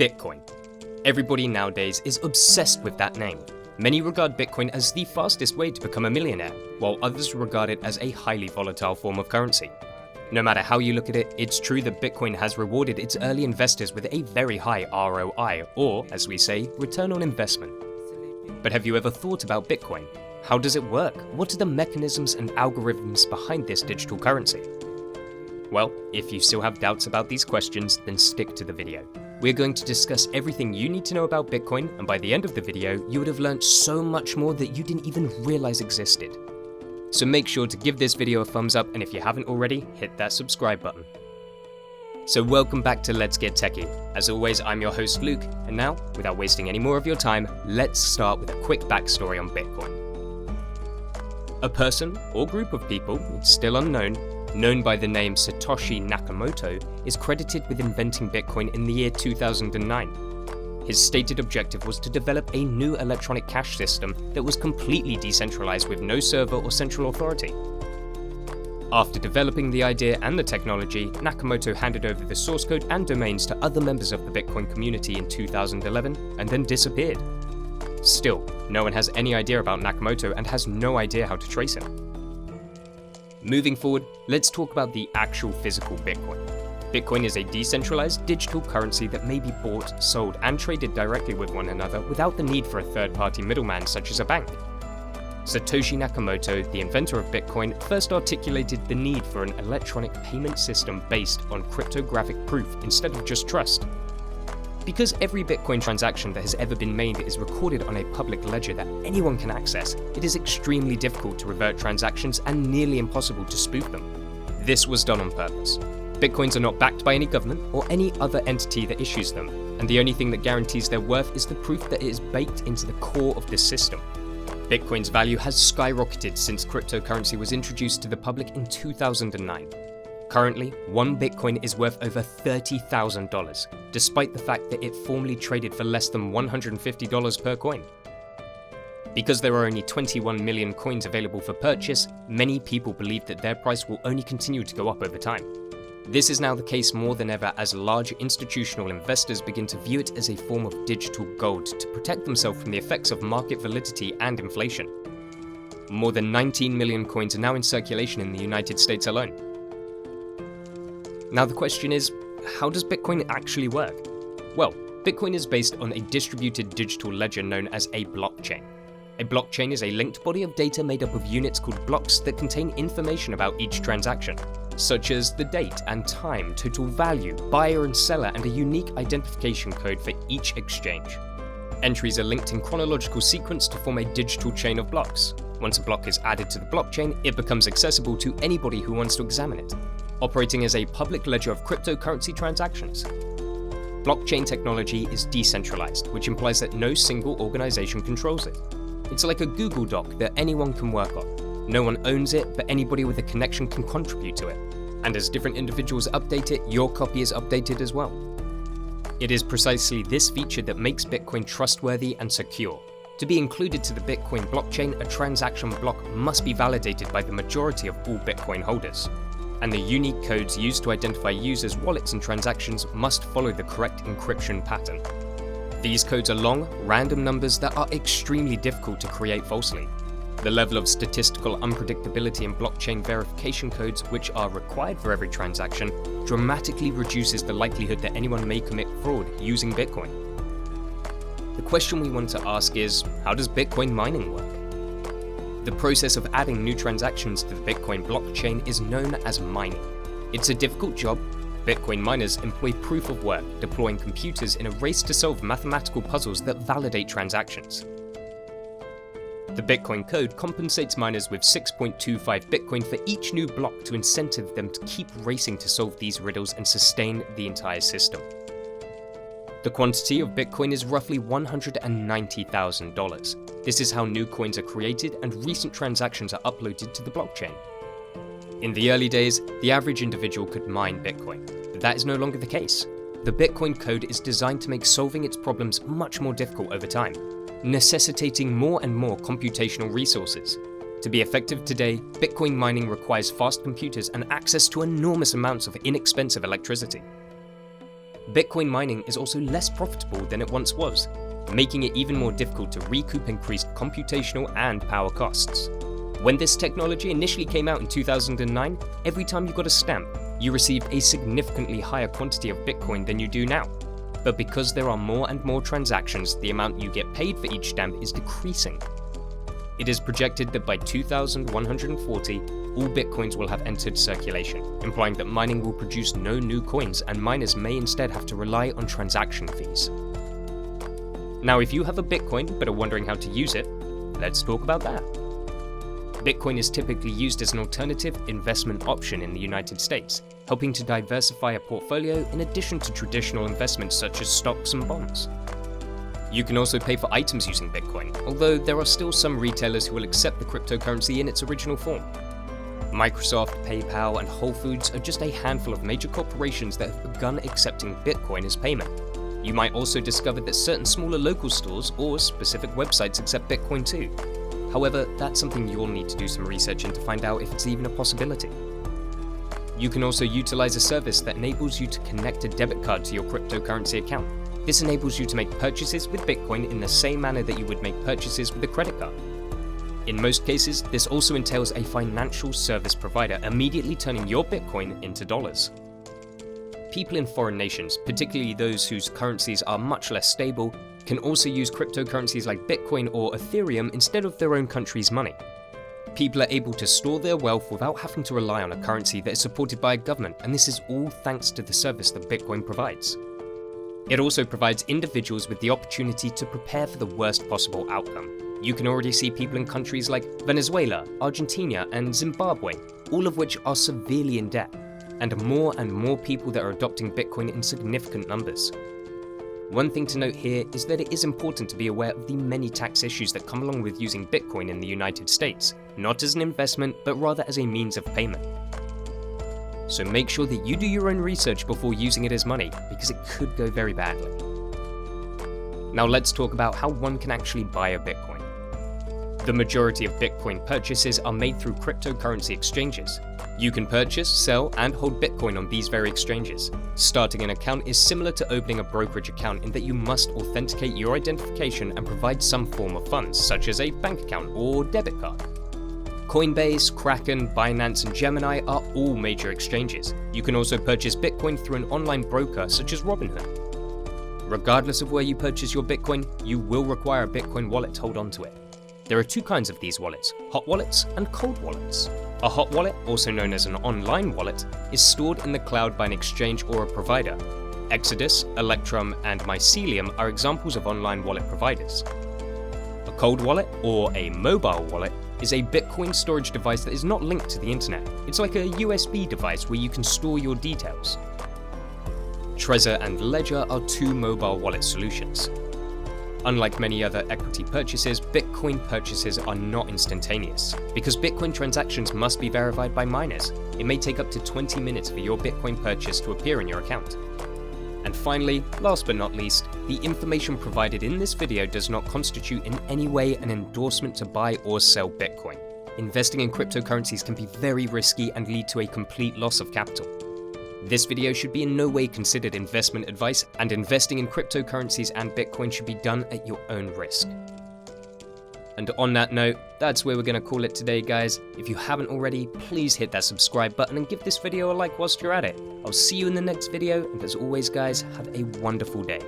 Bitcoin. Everybody nowadays is obsessed with that name. Many regard Bitcoin as the fastest way to become a millionaire, while others regard it as a highly volatile form of currency. No matter how you look at it, it's true that Bitcoin has rewarded its early investors with a very high ROI, or, as we say, return on investment. But have you ever thought about Bitcoin? How does it work? What are the mechanisms and algorithms behind this digital currency? Well, if you still have doubts about these questions, then stick to the video. We're going to discuss everything you need to know about Bitcoin, and by the end of the video, you would have learned so much more that you didn't even realize existed. So make sure to give this video a thumbs up, and if you haven't already, hit that subscribe button. So welcome back to Let's Get Techy. As always, I'm your host Luke, and now, without wasting any more of your time, let's start with a quick backstory on Bitcoin. A person, or group of people, it's still unknown, known by the name Satoshi Nakamoto, is credited with inventing Bitcoin in the year 2009. His stated objective was to develop a new electronic cash system that was completely decentralized with no server or central authority. After developing the idea and the technology, Nakamoto handed over the source code and domains to other members of the Bitcoin community in 2011 and then disappeared. Still, no one has any idea about Nakamoto and has no idea how to trace him. Moving forward, let's talk about the actual physical Bitcoin. Bitcoin is a decentralized digital currency that may be bought, sold, and traded directly with one another without the need for a third-party middleman such as a bank. Satoshi Nakamoto, the inventor of Bitcoin, first articulated the need for an electronic payment system based on cryptographic proof instead of just trust. Because every Bitcoin transaction that has ever been made is recorded on a public ledger that anyone can access, it is extremely difficult to revert transactions and nearly impossible to spoof them. This was done on purpose. Bitcoins are not backed by any government or any other entity that issues them, and the only thing that guarantees their worth is the proof that it is baked into the core of this system. Bitcoin's value has skyrocketed since cryptocurrency was introduced to the public in 2009. Currently, one Bitcoin is worth over $30,000, despite the fact that it formerly traded for less than $150 per coin. Because there are only 21 million coins available for purchase, many people believe that their price will only continue to go up over time. This is now the case more than ever as large institutional investors begin to view it as a form of digital gold to protect themselves from the effects of market volatility and inflation. More than 19 million coins are now in circulation in the United States alone. Now the question is, how does Bitcoin actually work? Well, Bitcoin is based on a distributed digital ledger known as a blockchain. A blockchain is a linked body of data made up of units called blocks that contain information about each transaction, such as the date and time, total value, buyer and seller, and a unique identification code for each exchange. Entries are linked in chronological sequence to form a digital chain of blocks. Once a block is added to the blockchain, it becomes accessible to anybody who wants to examine it, operating as a public ledger of cryptocurrency transactions. Blockchain technology is decentralized, which implies that no single organization controls it. It's like a Google Doc that anyone can work on. No one owns it, but anybody with a connection can contribute to it. And as different individuals update it, your copy is updated as well. It is precisely this feature that makes Bitcoin trustworthy and secure. To be included to the Bitcoin blockchain, a transaction block must be validated by the majority of all Bitcoin holders. And the unique codes used to identify users' wallets and transactions must follow the correct encryption pattern. These codes are long, random numbers that are extremely difficult to create falsely. The level of statistical unpredictability in blockchain verification codes, which are required for every transaction, dramatically reduces the likelihood that anyone may commit fraud using Bitcoin. The question we want to ask is, how does Bitcoin mining work? The process of adding new transactions to the Bitcoin blockchain is known as mining. It's a difficult job. Bitcoin miners employ proof of work, deploying computers in a race to solve mathematical puzzles that validate transactions. The Bitcoin code compensates miners with 6.25 Bitcoin for each new block to incentive them to keep racing to solve these riddles and sustain the entire system. The quantity of Bitcoin is roughly $190,000. This is how new coins are created and recent transactions are uploaded to the blockchain. In the early days, the average individual could mine Bitcoin, but that is no longer the case. The Bitcoin code is designed to make solving its problems much more difficult over time, necessitating more and more computational resources. To be effective today, Bitcoin mining requires fast computers and access to enormous amounts of inexpensive electricity. Bitcoin mining is also less profitable than it once was, making it even more difficult to recoup increased computational and power costs. When this technology initially came out in 2009, every time you got a stamp, you received a significantly higher quantity of Bitcoin than you do now. But because there are more and more transactions, the amount you get paid for each stamp is decreasing. It is projected that by 2140, all Bitcoins will have entered circulation, implying that mining will produce no new coins and miners may instead have to rely on transaction fees. Now, if you have a Bitcoin but are wondering how to use it, let's talk about that. Bitcoin is typically used as an alternative investment option in the United States, helping to diversify a portfolio in addition to traditional investments such as stocks and bonds. You can also pay for items using Bitcoin, although there are still some retailers who will accept the cryptocurrency in its original form. Microsoft, PayPal, and Whole Foods are just a handful of major corporations that have begun accepting Bitcoin as payment. You might also discover that certain smaller local stores or specific websites accept Bitcoin too. However, that's something you'll need to do some research in to find out if it's even a possibility. You can also utilize a service that enables you to connect a debit card to your cryptocurrency account. This enables you to make purchases with Bitcoin in the same manner that you would make purchases with a credit card. In most cases, this also entails a financial service provider immediately turning your Bitcoin into dollars. People in foreign nations, particularly those whose currencies are much less stable, can also use cryptocurrencies like Bitcoin or Ethereum instead of their own country's money. People are able to store their wealth without having to rely on a currency that is supported by a government, and this is all thanks to the service that Bitcoin provides. It also provides individuals with the opportunity to prepare for the worst possible outcome. You can already see people in countries like Venezuela, Argentina, and Zimbabwe, all of which are severely in debt, and more people that are adopting Bitcoin in significant numbers. One thing to note here is that it is important to be aware of the many tax issues that come along with using Bitcoin in the United States, not as an investment, but rather as a means of payment. So make sure that you do your own research before using it as money, because it could go very badly. Now let's talk about how one can actually buy a Bitcoin. The majority of Bitcoin purchases are made through cryptocurrency exchanges. You can purchase, sell, and hold Bitcoin on these very exchanges. Starting an account is similar to opening a brokerage account in that you must authenticate your identification and provide some form of funds, such as a bank account or debit card. Coinbase, Kraken, Binance, and Gemini are all major exchanges. You can also purchase Bitcoin through an online broker such as Robinhood. Regardless of where you purchase your Bitcoin, you will require a Bitcoin wallet to hold onto it. There are two kinds of these wallets, hot wallets and cold wallets. A hot wallet, also known as an online wallet, is stored in the cloud by an exchange or a provider. Exodus, Electrum, and Mycelium are examples of online wallet providers. A cold wallet, or a mobile wallet, is a Bitcoin storage device that is not linked to the internet. It's like a USB device where you can store your details. Trezor and Ledger are two mobile wallet solutions. Unlike many other equity purchases, Bitcoin purchases are not instantaneous. Because Bitcoin transactions must be verified by miners, it may take up to 20 minutes for your Bitcoin purchase to appear in your account. And finally, last but not least, the information provided in this video does not constitute in any way an endorsement to buy or sell Bitcoin. Investing in cryptocurrencies can be very risky and lead to a complete loss of capital. This video should be in no way considered investment advice, and investing in cryptocurrencies and Bitcoin should be done at your own risk. And on that note, that's where we're going to call it today, guys. If you haven't already, please hit that subscribe button and give this video a like whilst you're at it. I'll see you in the next video, and as always, guys, have a wonderful day.